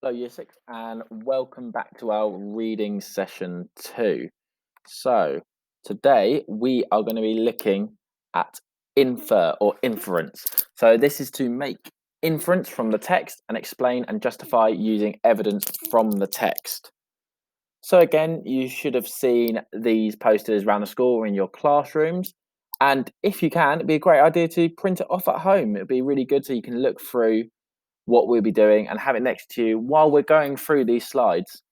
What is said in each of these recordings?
Hello, Year 6, and welcome back to our reading session 2. So, today we are going to be looking at infer or inference. So, this is to make inference from the text and explain and justify using evidence from the text. So, again, you should have seen these posters around the school or in your classrooms. And if you can, it'd be a great idea to print it off at home. It'd be really good so you can look through what we'll be doing and have it next to you while we're going through these slides.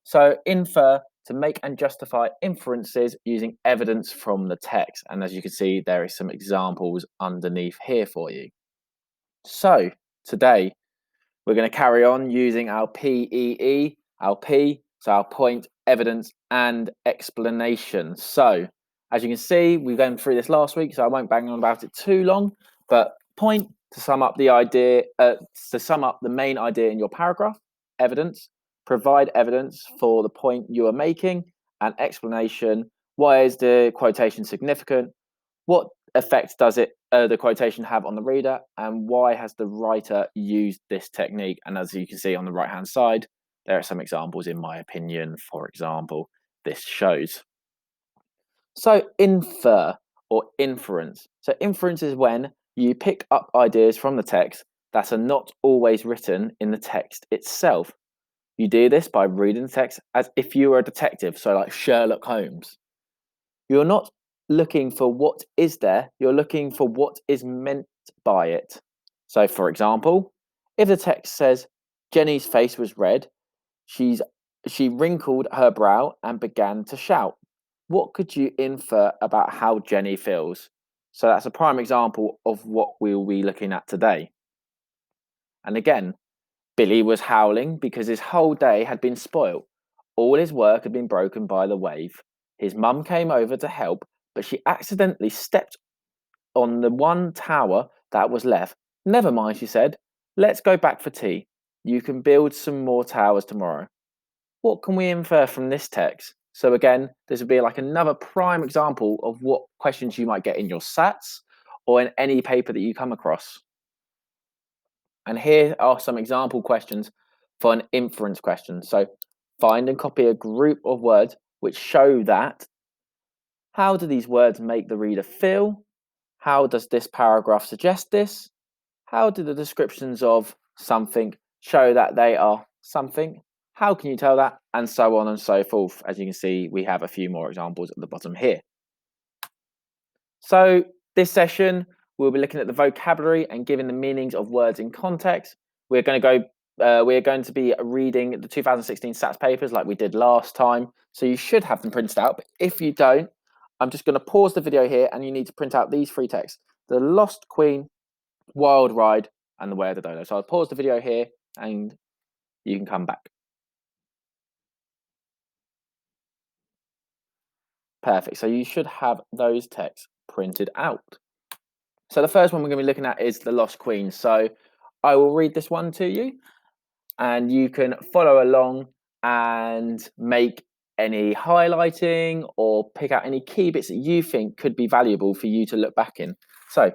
So infer, to make and justify inferences using evidence from the text. And as you can see, there are some examples underneath here for you. So today we're going to carry on using our PEE, our P, so our point, evidence, and explanation. So as you can see, we've gone through this last week, so I won't bang on about it too long, but point, to sum up the idea, to sum up the main idea in your paragraph, evidence, provide evidence for the point you are making, and explanation, why is the quotation significant, what effect does the quotation have on the reader, and why has the writer used this technique? And as you can see on the right hand side, there are some examples in my opinion. For example, this shows. So infer or inference. So inference is when you pick up ideas from the text that are not always written in the text itself. You do this by reading the text as if you were a detective, so like Sherlock Holmes. You're not looking for what is there, you're looking for what is meant by it. So, for example, if the text says, Jenny's face was red, she wrinkled her brow and began to shout. What could you infer about how Jenny feels? So, that's a prime example of what we'll be looking at today. And again, Billy was howling because his whole day had been spoilt. All his work had been broken by the wave. His mum came over to help, but she accidentally stepped on the one tower that was left. Never mind, she said. Let's go back for tea. You can build some more towers tomorrow. What can we infer from this text? So again, this would be like another prime example of what questions you might get in your SATs or in any paper that you come across. And here are some example questions for an inference question. So find and copy a group of words which show that. How do these words make the reader feel? How does this paragraph suggest this? How do the descriptions of something show that they are something? How can you tell that? And so on and so forth. As you can see, we have a few more examples at the bottom here. So this session, we'll be looking at the vocabulary and giving the meanings of words in context. We're going to be reading the 2016 SATs papers like we did last time. So you should have them printed out. But if you don't, I'm just going to pause the video here and you need to print out these three texts: The Lost Queen, Wild Ride, and The Way of the Dodo. So I'll pause the video here and you can come back. Perfect. So you should have those texts printed out. So the first one we're going to be looking at is The Lost Queen. So I will read this one to you and you can follow along and make any highlighting or pick out any key bits that you think could be valuable for you to look back in. So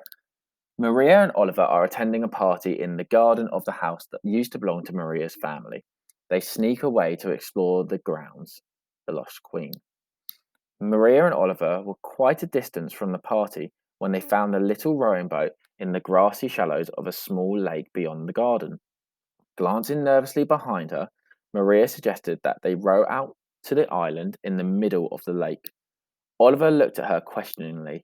Maria and Oliver are attending a party in the garden of the house that used to belong to Maria's family. They sneak away to explore the grounds. The Lost Queen. Maria and Oliver were quite a distance from the party when they found a little rowing boat in the grassy shallows of a small lake beyond the garden. Glancing nervously behind her, Maria suggested that they row out to the island in the middle of the lake. Oliver looked at her questioningly.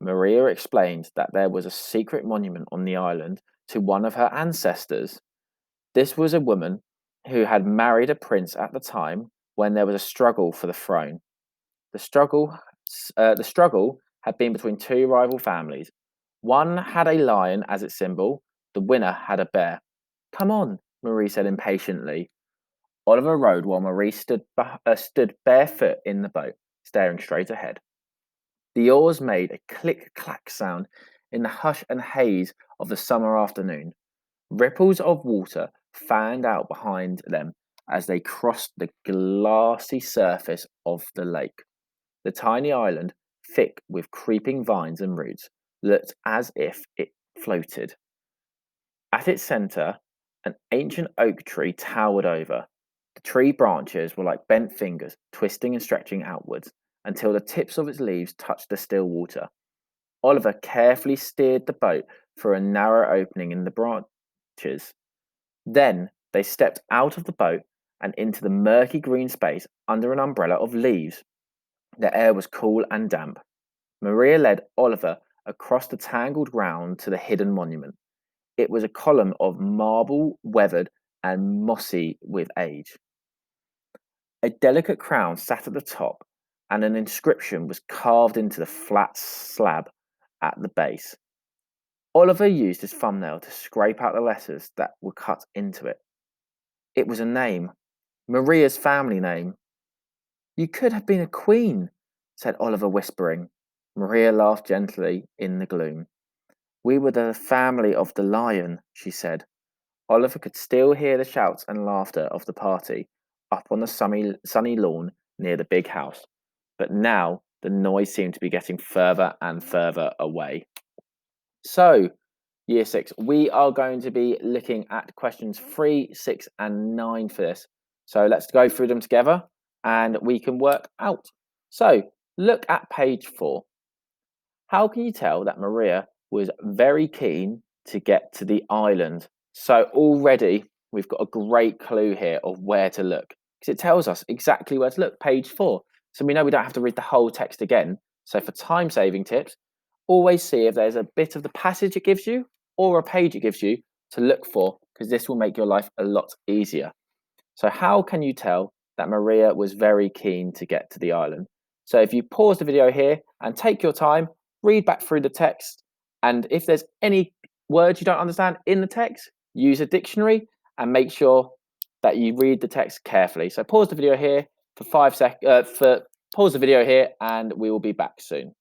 Maria explained that there was a secret monument on the island to one of her ancestors. This was a woman who had married a prince at the time when there was a struggle for the throne. The struggle, the struggle had been between two rival families. One had a lion as its symbol. The winner had a bear. Come on, Marie said impatiently. Oliver rowed while Marie stood barefoot in the boat, staring straight ahead. The oars made a click-clack sound in the hush and haze of the summer afternoon. Ripples of water fanned out behind them as they crossed the glassy surface of the lake. The tiny island, thick with creeping vines and roots, looked as if it floated. At its centre, An ancient oak tree towered over. The tree branches were like bent fingers, twisting and stretching outwards until the tips of its leaves touched the still water. Oliver carefully steered the boat through a narrow opening in the branches. Then they stepped out of the boat and into the murky green space under an umbrella of leaves. The air was cool and damp. Maria led Oliver across the tangled ground to the hidden monument. It was a column of marble, weathered and mossy with age. A delicate crown sat at the top, and an inscription was carved into the flat slab at the base. Oliver used his thumbnail to scrape out the letters that were cut into it. It was a name, Maria's family name. You could have been a queen, said Oliver, whispering. Maria laughed gently in the gloom. We were the family of the lion, she said. Oliver could still hear the shouts and laughter of the party up on the sunny lawn near the big house, but now the noise seemed to be getting further and further away. So, Year 6, we are going to be looking at questions 3, 6 and 9 for this. So let's go through them together and we can work out. So, look at page 4. How can you tell that Maria was very keen to get to the island? So already we've got a great clue here of where to look because it tells us exactly where to look, page 4. So we know we don't have to read the whole text again. So for time saving tips, always see if there's a bit of the passage it gives you or a page it gives you to look for, because this will make your life a lot easier. So how can you tell that Maria was very keen to get to the island? So if you pause the video here and take your time, read back through the text, and if there's any words you don't understand in the text, use a dictionary and make sure that you read the text carefully. So pause the video here for 5 seconds. Pause the video here, and we will be back soon.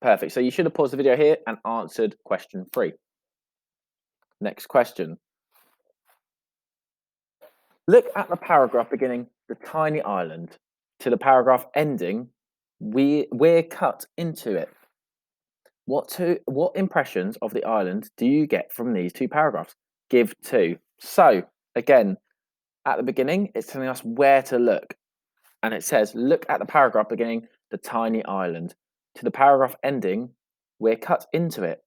Perfect. So you should have paused the video here and answered question 3. Next question. Look at the paragraph beginning, the tiny island, to the paragraph ending, we're cut into it. What impressions of the island do you get from these 2 paragraphs? Give 2. So again, at the beginning, it's telling us where to look. And it says, look at the paragraph beginning, the tiny island. To the paragraph ending, we're cut into it.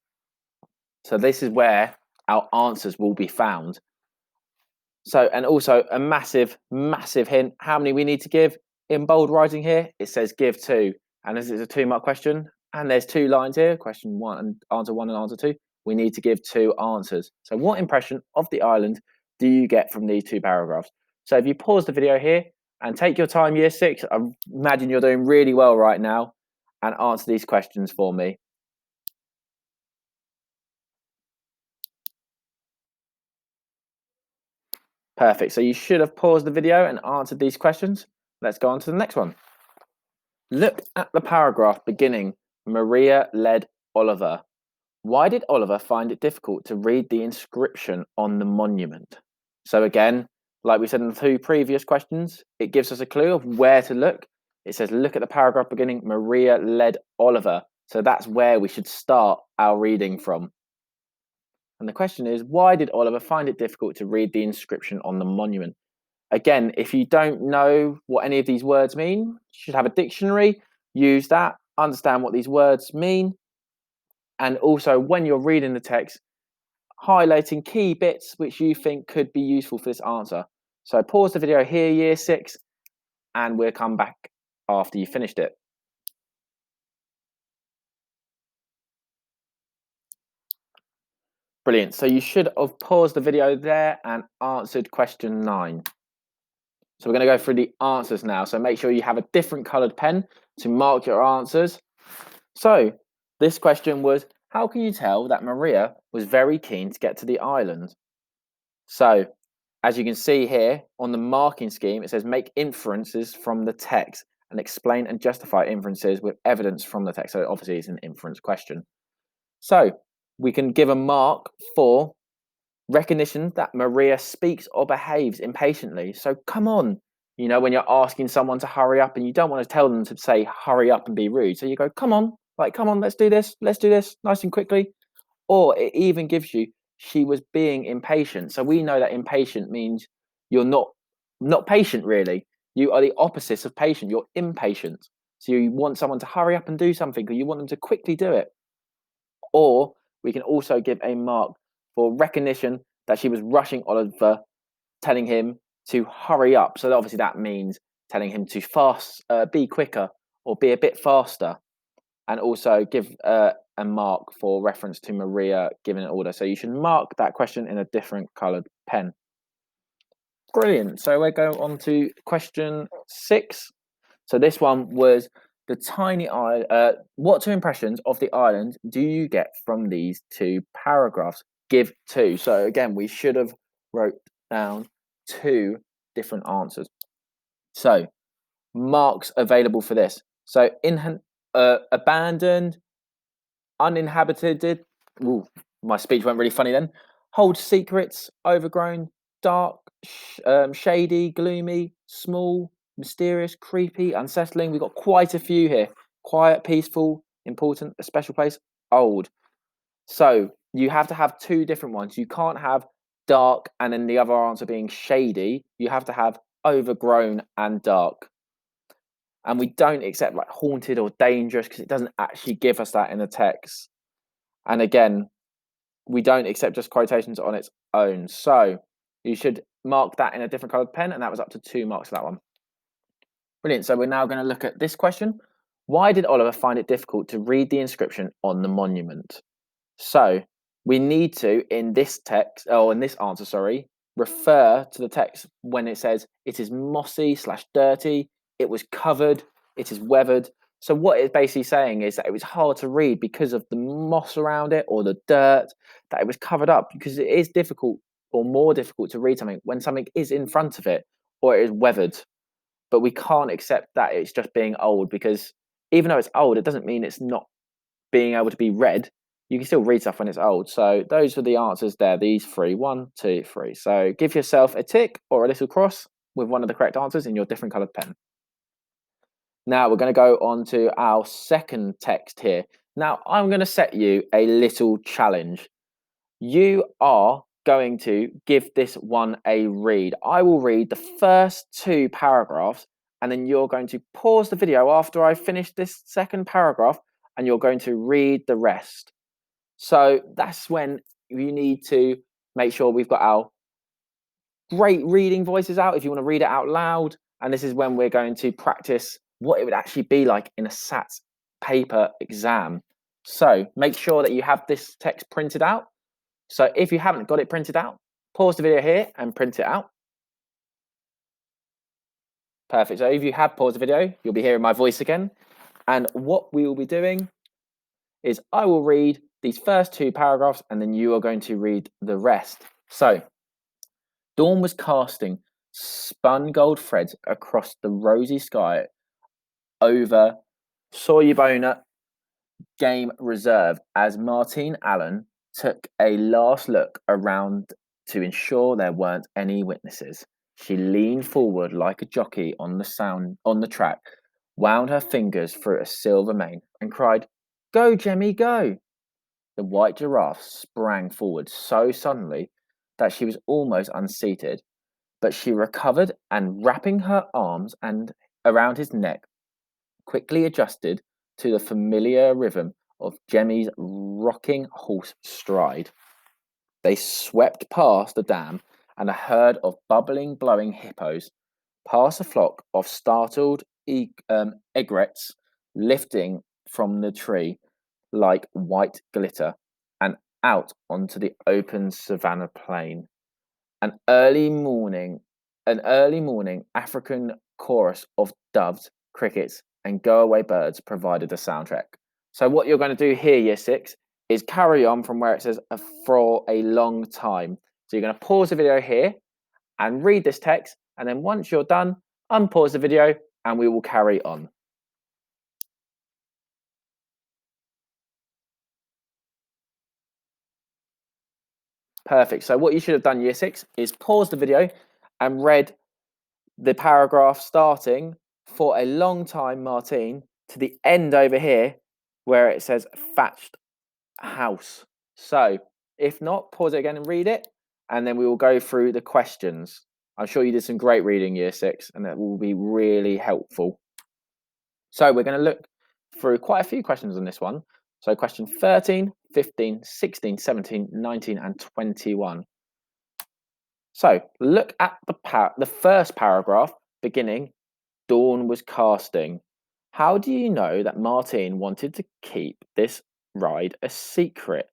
So this is where our answers will be found. So, and also a massive, massive hint, how many we need to give in bold writing here, it says give 2. And as it's a 2-mark question, and there's 2 lines here, question 1 and answer 1 and answer 2, we need to give 2 answers. So what impression of the island do you get from these 2 paragraphs? So if you pause the video here and take your time, year 6, I imagine you're doing really well right now, and answer these questions for me. Perfect. So you should have paused the video and answered these questions. Let's go on to the next one. Look at the paragraph beginning, Maria led Oliver. Why did Oliver find it difficult to read the inscription on the monument? So again, like we said in the 2 previous questions, it gives us a clue of where to look. It says, look at the paragraph beginning, Maria led Oliver. So that's where we should start our reading from. And the question is, why did Oliver find it difficult to read the inscription on the monument? Again, if you don't know what any of these words mean, you should have a dictionary, use that, understand what these words mean. And also, when you're reading the text, highlighting key bits which you think could be useful for this answer. So pause the video here, year 6, and we'll come back after you finished it. Brilliant. So you should have paused the video there and answered question 9. So we're going to go through the answers now. So make sure you have a different coloured pen to mark your answers. So this question was, how can you tell that Maria was very keen to get to the island? So as you can see here on the marking scheme, it says make inferences from the text and explain and justify inferences with evidence from the text. So obviously it's an inference question. So we can give a mark for recognition that Maria speaks or behaves impatiently. So come on, you know, when you're asking someone to hurry up and you don't want to tell them to say hurry up and be rude. So you go, come on, let's do this, nice and quickly. Or it even gives you she was being impatient. So we know that impatient means you're not patient really. You are the opposite of patient. You're impatient. So you want someone to hurry up and do something, or you want them to quickly do it. Or we can also give a mark for recognition that she was rushing Oliver, telling him to hurry up. So obviously that means telling him to be quicker, or be a bit faster. And also give a mark for reference to Maria giving an order. So you should mark that question in a different coloured pen. Brilliant. So we go on to question 6. So this one was the tiny island. What 2 impressions of the island do you get from these 2 paragraphs? Give 2. So again, we should have wrote down 2 different answers. So marks available for this. So abandoned, uninhabited. Ooh, my speech went really funny then. Hold secrets, overgrown, dark, shady, gloomy, small, mysterious, creepy, unsettling. We've got quite a few here. Quiet, peaceful, important, a special place, old. So you have to have 2 different ones. You can't have dark and then the other answer being shady. You have to have overgrown and dark. And we don't accept like haunted or dangerous because it doesn't actually give us that in the text. And again, we don't accept just quotations on its own. So you should mark that in a different coloured pen, and that was up to 2 marks for that one. Brilliant. So we're now going to look at this question. Why did Oliver find it difficult to read the inscription on the monument? So we need to, in this text, or in this answer, sorry, refer to the text when it says it is mossy / dirty, it was covered, it is weathered. So what it's basically saying is that it was hard to read because of the moss around it or the dirt, that it was covered up, because it is difficult or more difficult to read something when something is in front of it or it is weathered. But we can't accept that it's just being old, because even though it's old, it doesn't mean it's not being able to be read. You can still read stuff when it's old. So those are the answers there, these 3. 1, 2, 3. So give yourself a tick or a little cross with one of the correct answers in your different coloured pen. Now we're going to go on to our second text here. Now I'm going to set you a little challenge. You are going to give this one a read. I will read the first 2 paragraphs, and then you're going to pause the video after I finish this second paragraph, and you're going to read the rest. So that's when you need to make sure we've got our great reading voices out if you want to read it out loud. And this is when we're going to practice what it would actually be like in a SAT paper exam. So make sure that you have this text printed out. So if you haven't got it printed out, pause the video here and print it out. Perfect. So if you have paused the video, you'll be hearing my voice again. And what we will be doing is I will read these first 2 paragraphs, and then you are going to read the rest. So, dawn was casting spun gold threads across the rosy sky over Soyabona Game Reserve as Martine Allen took a last look around to ensure there weren't any witnesses. She leaned forward like a jockey on the track, wound her fingers through a silver mane, and cried, "Go, Jemmy, go!" The white giraffe sprang forward so suddenly that she was almost unseated, but she recovered and, wrapping her arms and around his neck, quickly adjusted to the familiar rhythm of Jemmy's rocking horse stride. They swept past the dam and a herd of bubbling, blowing hippos, past a flock of startled egrets lifting from the tree like white glitter, and out onto the open savannah plain. An early morning, an early morning African chorus of doves, crickets, and go-away birds provided the soundtrack. So what you're going to do here, Year 6, is carry on from where it says for a long time. So you're going to pause the video here and read this text, and then once you're done, unpause the video and we will carry on. Perfect. So what you should have done, Year 6, is pause the video and read the paragraph starting for a long time, Martine, to the end over here where it says thatched house. So If not, pause it again and read it, and then we will go through the questions. I'm sure you did some great reading year 6, and that will be really helpful. So we're going to look through quite a few questions on this one. So question 13, 15, 16, 17, 19, and 21. So look at the first paragraph beginning, dawn was casting. How do you know that Martine wanted to keep this ride a secret?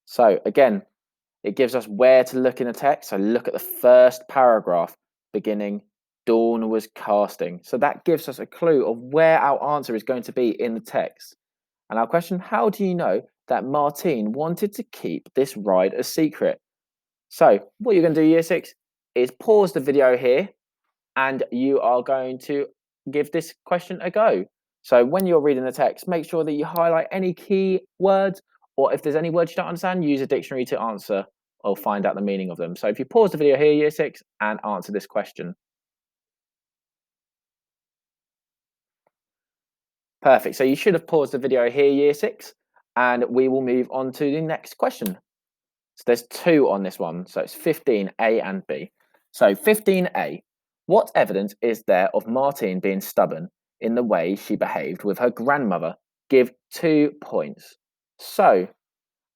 So again, it gives us where to look in the text. So look at the first paragraph beginning, dawn was casting. So that gives us a clue of where our answer is going to be in the text. And our question, how do you know that Martine wanted to keep this ride a secret? So what you're going to do, year 6, is pause the video here and you are going to give this question a go. So when you're reading the text, make sure that you highlight any key words, or if there's any words you don't understand, use a dictionary to answer or find out the meaning of them. So if you pause the video here, year 6, and answer this question. Perfect. So you should have paused the video here, year 6, and we will move on to the next question. So there's 2 on this one. So it's 15A and B. So 15A, what evidence is there of Martine being stubborn in the way she behaved with her grandmother? Give 2 points. So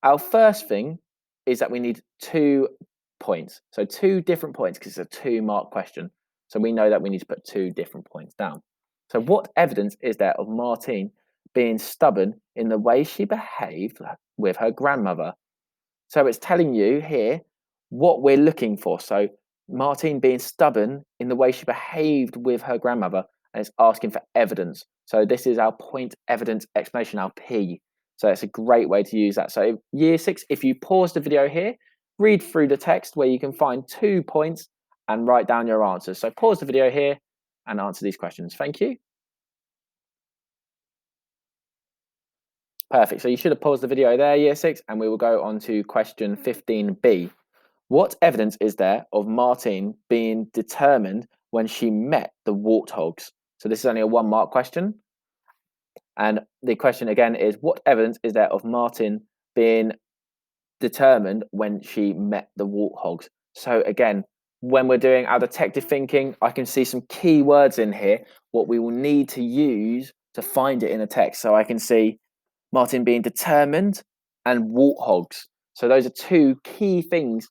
our first thing is that we need 2 points. So 2 different points because it's a 2-mark question. So we know that we need to put 2 different points down. So what evidence is there of Martine being stubborn in the way she behaved with her grandmother? So it's telling you here what we're looking for. So Martine being stubborn in the way she behaved with her grandmother, and it's asking for evidence. So this is our point evidence explanation, our P. So it's a great way to use that. So year 6, if you pause the video here, read through the text where you can find 2 points and write down your answers. So pause the video here and answer these questions. Thank you. Perfect. So you should have paused the video there, year 6, and we will go on to question 15B. What evidence is there of Martine being determined when she met the warthogs? So this is only a 1-mark question. And the question again is, what evidence is there of Martine being determined when she met the warthogs? So again, when we're doing our detective thinking, I can see some key words in here, what we will need to use to find it in a text. So I can see Martine being determined and warthogs. So those are 2 key things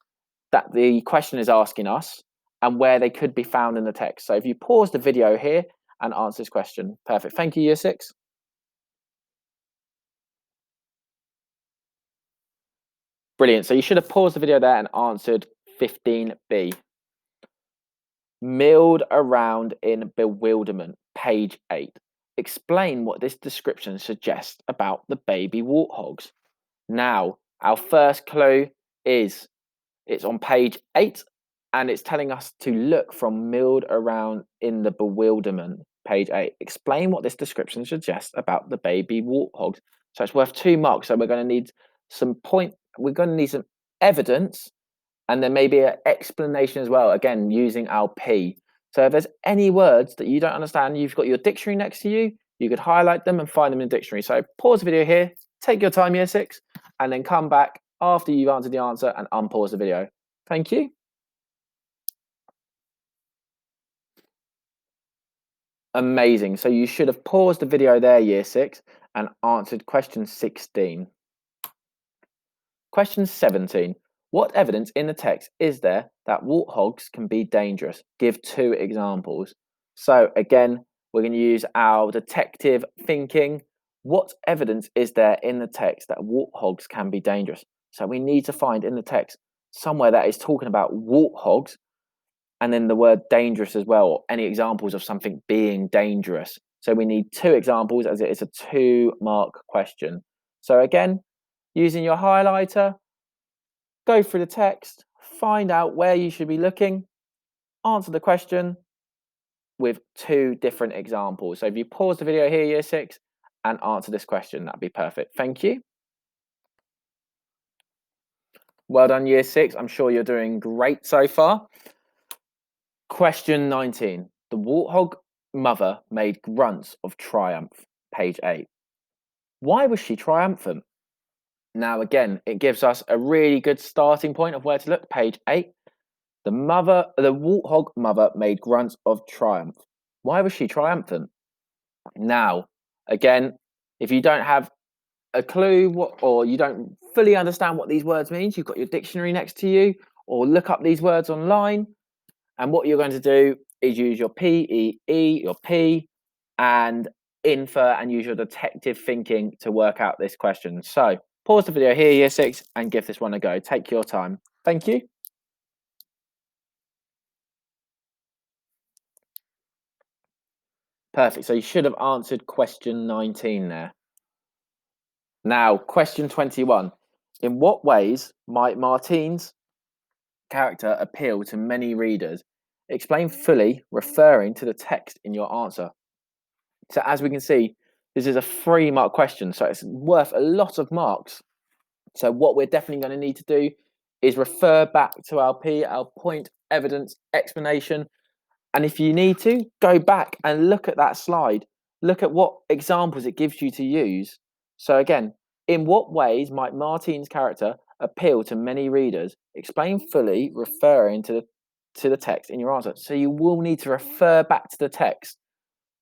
that the question is asking us and where they could be found in the text. So if you pause the video here and answer this question. Perfect. Thank you, year 6. Brilliant. So you should have paused the video there and answered 15B. Milled around in bewilderment, page 8. Explain what this description suggests about the baby warthogs. Now, our first clue is it's on page 8 and it's telling us to look from milled around in the bewilderment, page 8. Explain what this description suggests about the baby warthogs. So it's worth 2 marks. So we're going to need we're going to need some evidence and then maybe an explanation as well, again, using our P. So if there's any words that you don't understand, you've got your dictionary next to you, you could highlight them and find them in the dictionary. So pause the video here, take your time, year 6, and then come back after you've answered the answer and unpause the video. Thank you. Amazing. So you should have paused the video there, year 6, and answered question 16. Question 17. What evidence in the text is there that warthogs can be dangerous? Give 2 examples. So again, we're going to use our detective thinking. What evidence is there in the text that warthogs can be dangerous? So we need to find in the text somewhere that is talking about warthogs and then the word dangerous as well, or any examples of something being dangerous. So we need 2 examples as it is a 2-mark question. So again, using your highlighter, go through the text, find out where you should be looking, answer the question with 2 different examples. So if you pause the video here, year 6, and answer this question, that'd be perfect. Thank you. Well done, year 6. I'm sure you're doing great so far. Question 19. The warthog mother made grunts of triumph, page 8. Why was she triumphant? Now, again, it gives us a really good starting point of where to look. Page 8. The warthog mother made grunts of triumph. Why was she triumphant? Now, again, if you don't have a clue or you don't fully understand what these words mean, you've got your dictionary next to you, or look up these words online. And what you're going to do is use your PEE, your P, and infer and use your detective thinking to work out this question. So pause the video here, year 6, and give this one a go. Take your time. Thank you. Perfect. So you should have answered question 19 there. Now, question 21. In what ways might Martine's character appeal to many readers? Explain fully, referring to the text in your answer. So as we can see, this is a 3-mark question, so it's worth a lot of marks. So what we're definitely going to need to do is refer back to our point, evidence, explanation. And if you need to, go back and look at that slide. Look at what examples it gives you to use. So again, in what ways might Martine's character appeal to many readers? Explain fully, referring to the text in your answer. So you will need to refer back to the text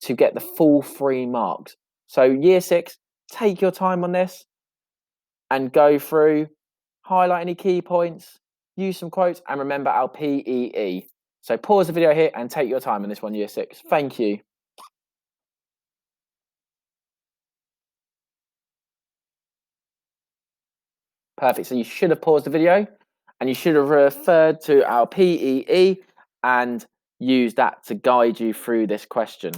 to get the full 3 marks. So year 6, take your time on this and go through, highlight any key points, use some quotes, and remember our PEE. So pause the video here and take your time on this one, year 6. Thank you. Perfect. So you should have paused the video and you should have referred to our PEE and used that to guide you through this question.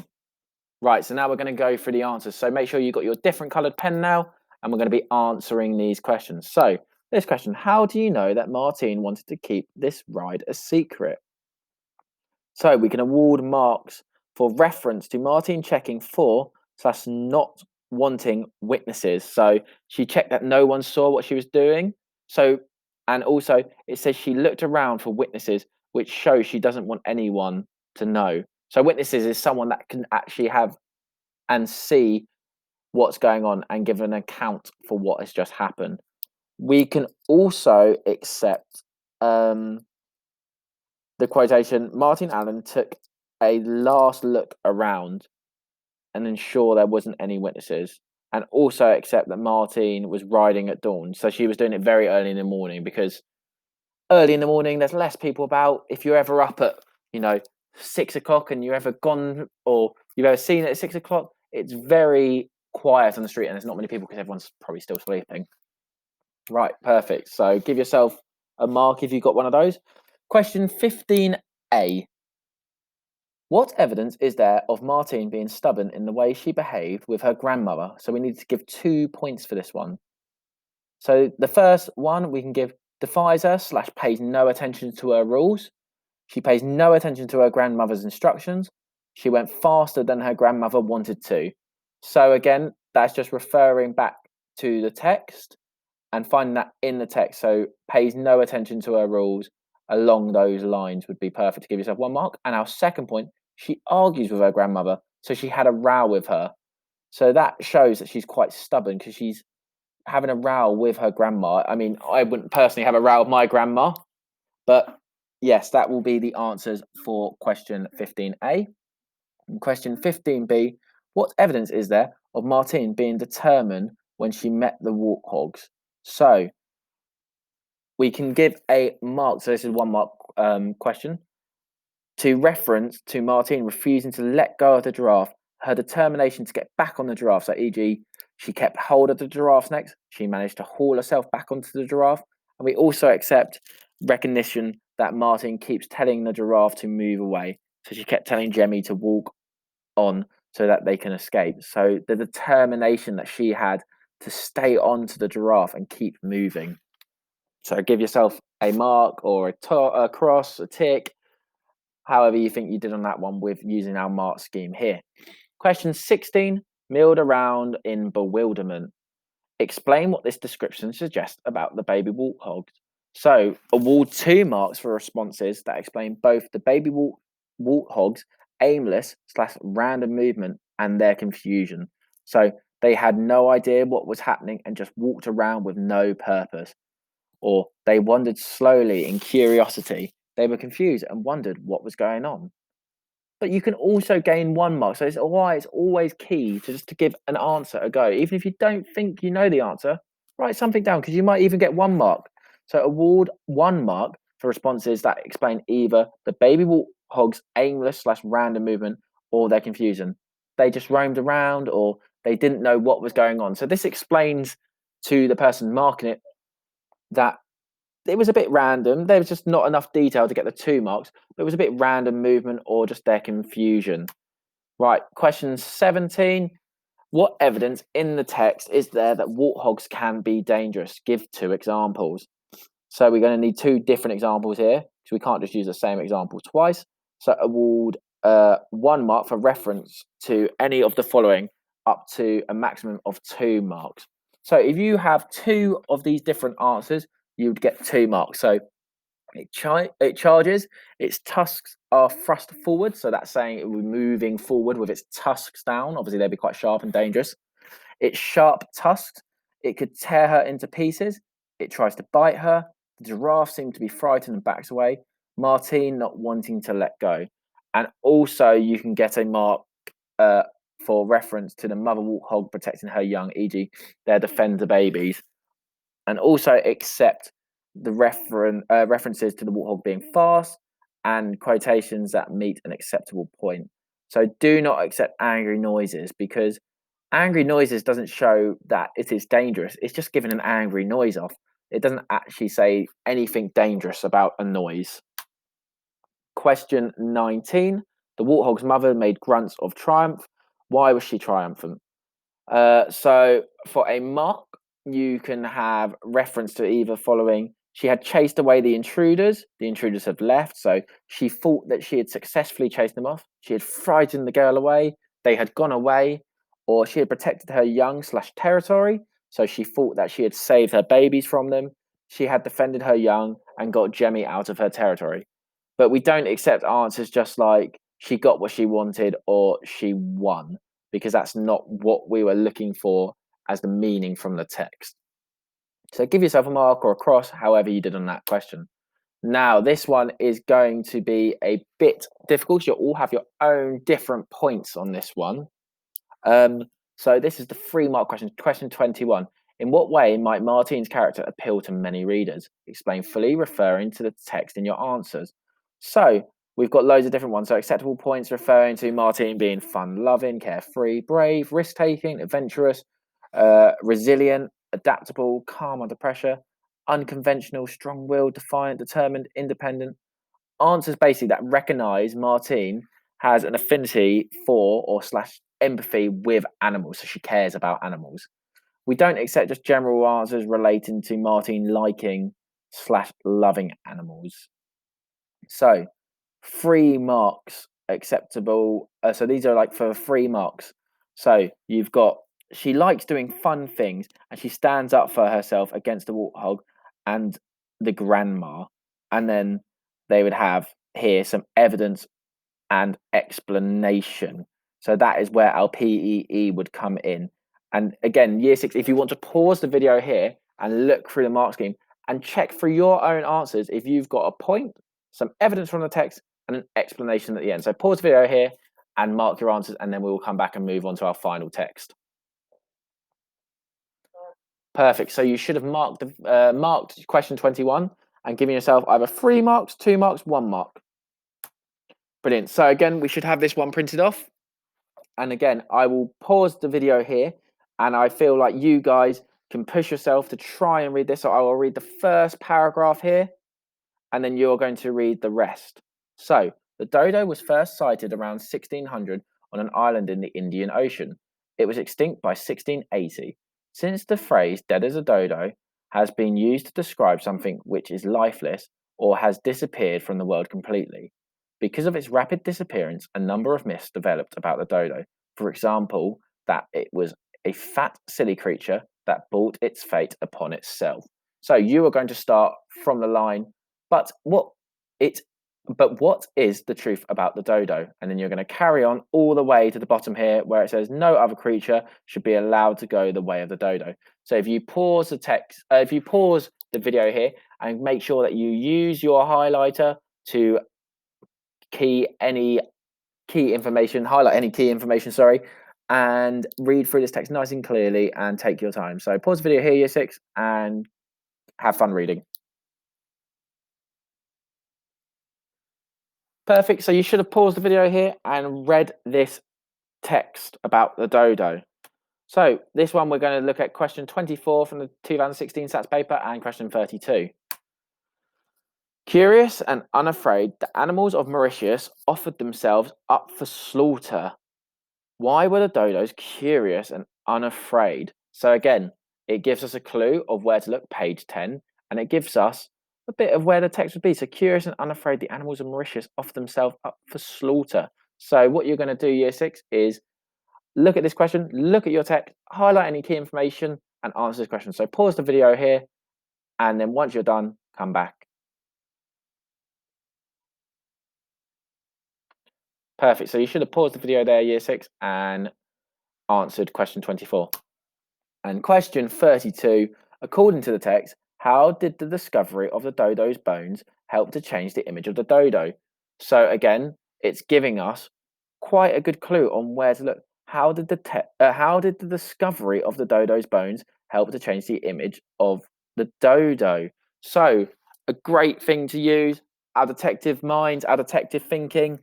Right, so now we're going to go through the answers. So make sure you've got your different coloured pen now, and we're going to be answering these questions. So this question, how do you know that Martine wanted to keep this ride a secret? So we can award marks for reference to Martine checking for / not wanting witnesses. So she checked that no one saw what she was doing. So, and also it says she looked around for witnesses, which shows she doesn't want anyone to know. So witnesses is someone that can actually have and see what's going on and give an account for what has just happened. We can also accept the quotation, Martin Allen took a last look around and ensure there wasn't any witnesses, and also accept that Martine was riding at dawn. So she was doing it very early in the morning, because early in the morning there's less people about. If you're ever up at 6 o'clock and you're ever gone or you've ever seen it at 6 o'clock, it's very quiet on the street and there's not many people because everyone's probably still sleeping. Right, perfect. So give yourself a mark if you've got one of those. Question 15A. What evidence is there of Martine being stubborn in the way she behaved with her grandmother? So we need to give 2 points for this one. So the first one we can give defies her / pays no attention to her rules. She pays no attention to her grandmother's instructions. She went faster than her grandmother wanted to. So again, that's just referring back to the text and finding that in the text. So pays no attention to her rules along those lines would be perfect to give yourself 1 mark. And our second point, she argues with her grandmother. So she had a row with her. So that shows that she's quite stubborn because she's having a row with her grandma. I mean, I wouldn't personally have a row with my grandma, but yes, that will be the answers for question 15A. And question 15B, what evidence is there of Martine being determined when she met the warthogs? So we can give a mark, so this is 1 mark question, to reference to Martine refusing to let go of the giraffe, her determination to get back on the giraffe. So e.g., she kept hold of the giraffe's neck, she managed to haul herself back onto the giraffe. And we also accept recognition that Martine keeps telling the giraffe to move away. So she kept telling Jemmy to walk on so that they can escape. So the determination that she had to stay on to the giraffe and keep moving. So give yourself a mark or a cross, a tick, however you think you did on that one with using our mark scheme here. Question 16, milled around in bewilderment. Explain what this description suggests about the baby warthogs. So award 2 marks for responses that explain both the baby warthogs' aimless / random movement and their confusion. So They had no idea what was happening and just walked around with no purpose. Or they wandered slowly in curiosity. They were confused and wondered what was going on. But you can also gain 1 mark. So it's why it's always key to just to give an answer a go. Even if you don't think you know the answer, write something down because you might even get 1 mark. So award 1 mark for responses that explain either the baby warthog's aimless / random movement or their confusion. They just roamed around or they didn't know what was going on. So this explains to the person marking it that it was a bit random. There was just not enough detail to get the 2 marks. But it was a bit random movement or just their confusion. Right, question 17. What evidence in the text is there that warthogs can be dangerous? Give 2 examples. So we're going to need 2 different examples here, because we can't just use the same example twice. So award 1 mark for reference to any of the following up to a maximum of 2 marks. So if you have 2 of these different answers, you would get 2 marks. So it charges, its tusks are thrust forward, so that's saying it will be moving forward with its tusks down. Obviously, they'd be quite sharp and dangerous. It's sharp tusked, it could tear her into pieces. It tries to bite her. The giraffe seemed to be frightened and backs away. Martine not wanting to let go. And also, you can get a mark for reference to the mother warthog protecting her young, e.g., their defender babies. And also accept the references to the warthog being fast and quotations that meet an acceptable point. So do not accept angry noises because angry noises doesn't show that it is dangerous. It's just giving an angry noise off. It doesn't actually say anything dangerous about a noise. Question 19. The warthog's mother made grunts of triumph. Why was she triumphant? So for a mark, you can have reference to either following. She had chased away the intruders. The intruders have left. So she thought that she had successfully chased them off. She had frightened the girl away. They had gone away. Or she had protected her young / territory. So she thought that she had saved her babies from them. She had defended her young and got Jemmy out of her territory. But we don't accept answers just like she got what she wanted or she won, because that's not what we were looking for as the meaning from the text. So give yourself a mark or a cross, however you did on that question. Now, this one is going to be a bit difficult. You'll all have your own different points on this one. So this is the 3-mark question, question 21. In what way might Martine's character appeal to many readers? Explain fully, referring to the text in your answers. So we've got loads of different ones. So acceptable points referring to Martine being fun-loving, carefree, brave, risk-taking, adventurous, resilient, adaptable, calm under pressure, unconventional, strong-willed, defiant, determined, independent. Answers basically that recognise Martine has an affinity for or / empathy with animals, so she cares about animals. We don't accept just general answers relating to Martine liking / loving animals. So 3 marks acceptable. So these are like for 3 marks. So you've got she likes doing fun things and she stands up for herself against the warthog and the grandma. And then they would have here some evidence and explanation. So that is where our PEE would come in. And again, year 6, if you want to pause the video here and look through the mark scheme and check for your own answers, if you've got a point, some evidence from the text, and an explanation at the end. So pause the video here and mark your answers, and then we will come back and move on to our final text. Perfect. So you should have marked question 21 and given yourself either 3 marks, 2 marks, 1 mark. Brilliant. So again, we should have this one printed off. And again, I will pause the video here, and I feel like you guys can push yourself to try and read this. So I will read the first paragraph here, and then you're going to read the rest. So the dodo was first sighted around 1600 on an island in the Indian Ocean. It was extinct by 1680. Since the phrase dead as a dodo has been used to describe something which is lifeless or has disappeared from the world completely. Because of its rapid disappearance, a number of myths developed about the dodo. For example, that it was a fat, silly creature that brought its fate upon itself. So you are going to start from the line, but what it But what is the truth about the dodo? And then you're going to carry on all the way to the bottom here where it says no other creature should be allowed to go the way of the dodo. So if you pause the text, if you pause the video here and make sure that you use your highlighter to highlight any key information, sorry, and read through this text nice and clearly and take your time. So pause the video here, year 6, and have fun reading. Perfect. So you should have paused the video here and read this text about the dodo. So this one, we're going to look at question 24 from the 2016 SATS paper and question 32. Curious and unafraid, the animals of Mauritius offered themselves up for slaughter. Why were the dodos curious and unafraid? So again, it gives us a clue of where to look, page 10, and it gives us a bit of where the text would be. So curious and unafraid, the animals of Mauritius offer themselves up for slaughter. So what you're going to do, year 6, is look at this question, look at your text, highlight any key information, and answer this question. So pause the video here, and then once you're done, come back. Perfect. So you should have paused the video there, year 6, and answered question 24. And question 32, according to the text, how did the discovery of the dodo's bones help to change the image of the dodo? So again, it's giving us quite a good clue on where to look. How did the discovery of the dodo's bones help to change the image of the dodo? So a great thing to use, our detective minds, our detective thinking.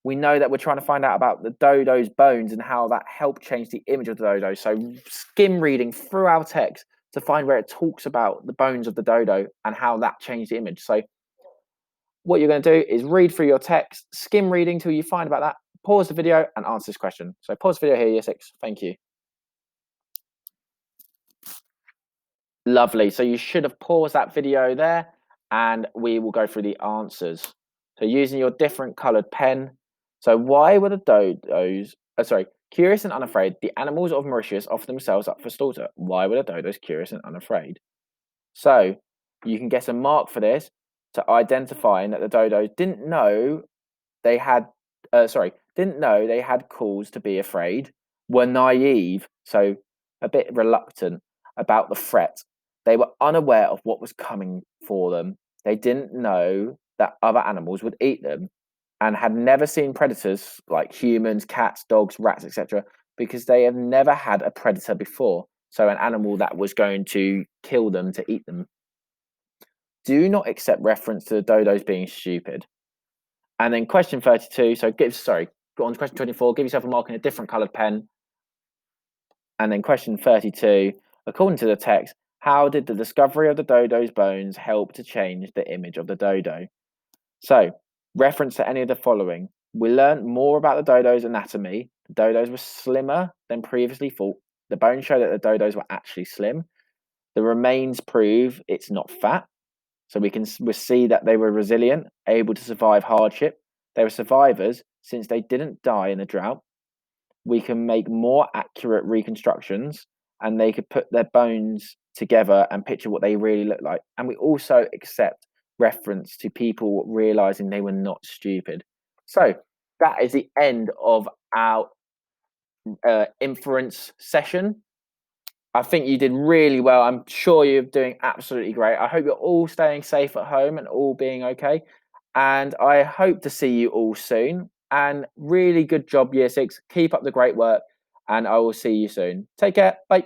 We know that we're trying to find out about the dodo's bones and how that helped change the image of the dodo. So skim reading through our text to find where it talks about the bones of the dodo and how that changed the image. So what you're going to do is read through your text, skim reading till you find about that, pause the video and answer this question. So pause the video here, year 6. Thank you. Lovely. So you should have paused that video there and we will go through the answers. So using your different coloured pen. So why were the dodos, curious and unafraid, the animals of Mauritius offer themselves up for slaughter? Why were the dodos curious and unafraid? So you can get a mark for this to identifying that the dodos didn't know they had, didn't know they had cause to be afraid, were naive, so a bit reluctant about the threat. They were unaware of what was coming for them. They didn't know that other animals would eat them and had never seen predators like humans, cats, dogs, rats, etc., because they have never had a predator before. So an animal that was going to kill them to eat them. Do not accept reference to the dodos being stupid. And then question 32, go on to question 24, give yourself a mark in a different coloured pen. And then question 32, according to the text, how did the discovery of the dodo's bones help to change the image of the dodo? So, reference to any of the following. We learned more about the dodo's anatomy. The dodos were slimmer than previously thought. The bones show that the dodos were actually slim. The remains prove it's not fat. So we see that they were resilient, able to survive hardship. They were survivors since they didn't die in a drought. We can make more accurate reconstructions and they could put their bones together and picture what they really look like. And we also accept reference to people realizing they were not stupid. So that is the end of our inference session. I think you did really well. I'm sure you're doing absolutely great. I hope you're all staying safe at home and all being okay. And I hope to see you all soon. And really good job, year 6. Keep up the great work. And I will see you soon. Take care. Bye.